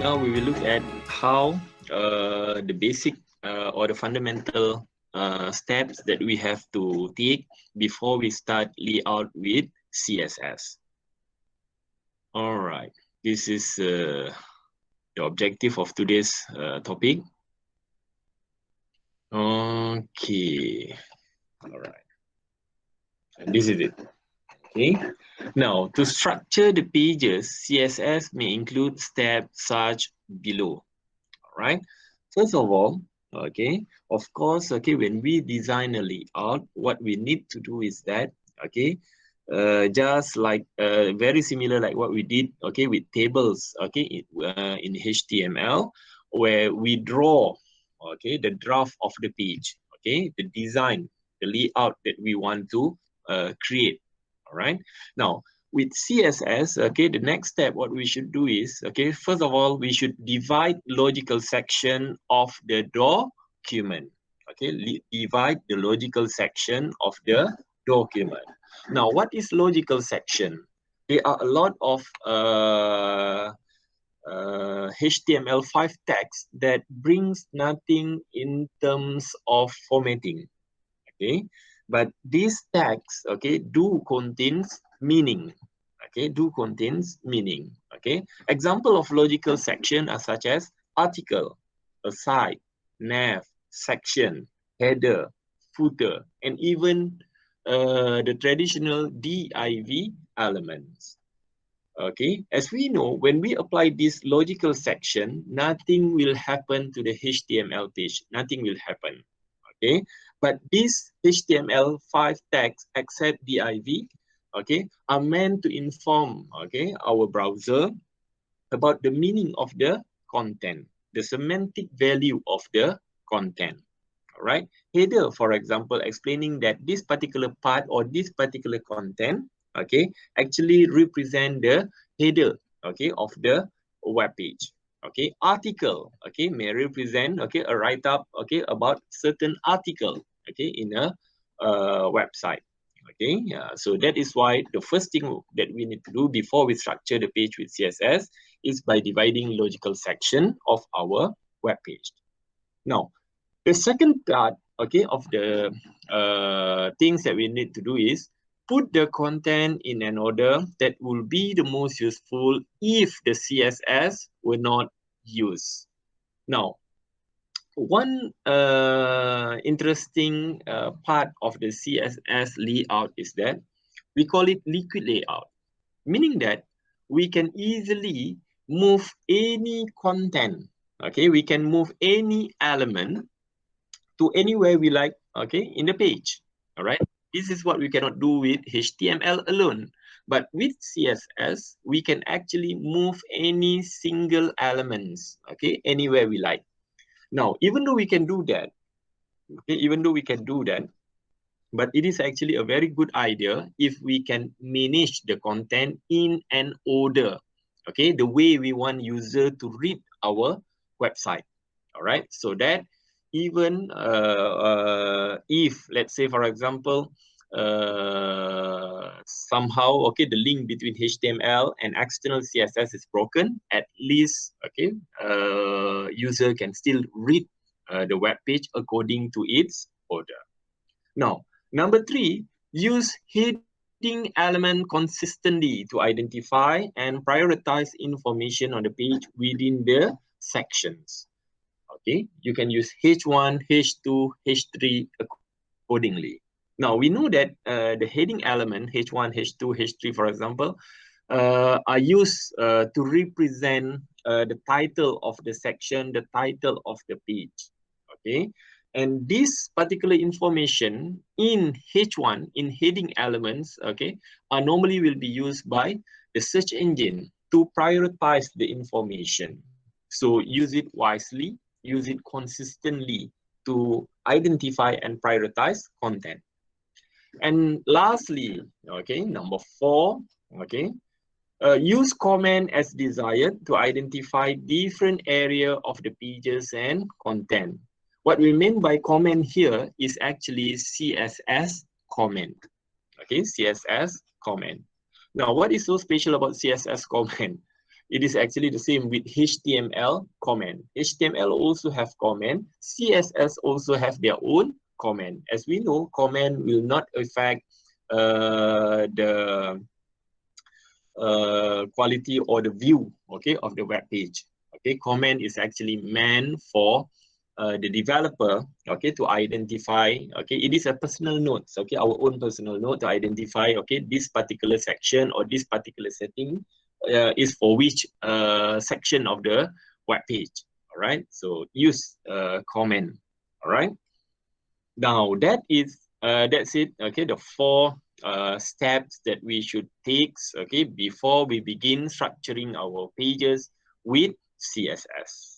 Now we will look at how the basic or the fundamental steps that we have to take before we start layout with CSS. All right, this is the objective of today's topic. Okay, all right, and this is it. Okay, now to structure the pages, CSS may include steps such below. All right, first of all, okay, of course, okay, when we design a layout, what we need to do is that, okay, just like very similar like what we did, okay, with tables, okay, in HTML, where we draw, okay, the draft of the page, okay, the design, the layout that we want to create. All right, now with CSS, okay, the next step what we should do is, okay, first of all, we should divide logical section of the document. Okay, divide the logical section of the document. Now, what is logical section? There are a lot of HTML5 text that brings nothing in terms of formatting. Okay, but these tags, okay, do contains meaning. Okay, do contains meaning. Okay, example of logical section are such as article, aside, nav, section, header, footer, and even the traditional div elements. Okay, as we know, when we apply this logical section, nothing will happen to the HTML page. Nothing will happen. Okay, but these HTML5 tags except div, okay, are meant to inform, okay, our browser about the meaning of the content, the semantic value of the content. All right, header, for example, explaining that this particular part or this particular content, okay, actually represent the header, okay, of the web page. Okay, article, okay, may represent, okay, a write-up, okay, about certain article, okay, in a website. Okay, so that is why the first thing that we need to do before we structure the page with CSS is by dividing logical section of our web page. Now, the second part, okay, of the things that we need to do is put the content in an order that will be the most useful if the CSS were not used. Now, one interesting part of the CSS layout is that we call it liquid layout, meaning that we can easily move any content, okay, we can move any element to anywhere we like, okay, in the page. All right, this is what we cannot do with HTML alone, but with CSS we can actually move any single elements, okay, anywhere we like. Now, even though we can do that, okay, but it is actually a very good idea if we can manage the content in an order, okay, the way we want user to read our website. All right, so that even if, let's say, for example, somehow, okay, the link between HTML and external CSS is broken, at least, okay, user can still read the web page according to its order. Now, number 3, use heading element consistently to identify and prioritize information on the page within the sections. Okay, you can use H1, H2, H3 accordingly. Now, we know that the heading element, H1, H2, H3, for example, are used to represent the title of the section, the title of the page. Okay, and this particular information in H1, in heading elements, okay, normally will be used by the search engine to prioritize the information. So use it wisely, use it consistently to identify and prioritize content. And lastly, okay, number 4, okay, use comment as desired to identify different area of the pages and content. What we mean by comment here is actually CSS comment. Okay, CSS comment. Now, what is so special about CSS comment? It is actually the same with HTML comment. HTML also have comment. CSS also have their own comment. As we know, comment will not affect the quality or the view, okay, of the web page. Okay, comment is actually meant for the developer, okay, to identify, okay, it is a personal note, okay, our own personal note to identify, okay, this particular section or this particular setting is for which section of the web page. All right, so use comment. All right, now that's it. Okay, the four steps that we should take, okay, before we begin structuring our pages with CSS.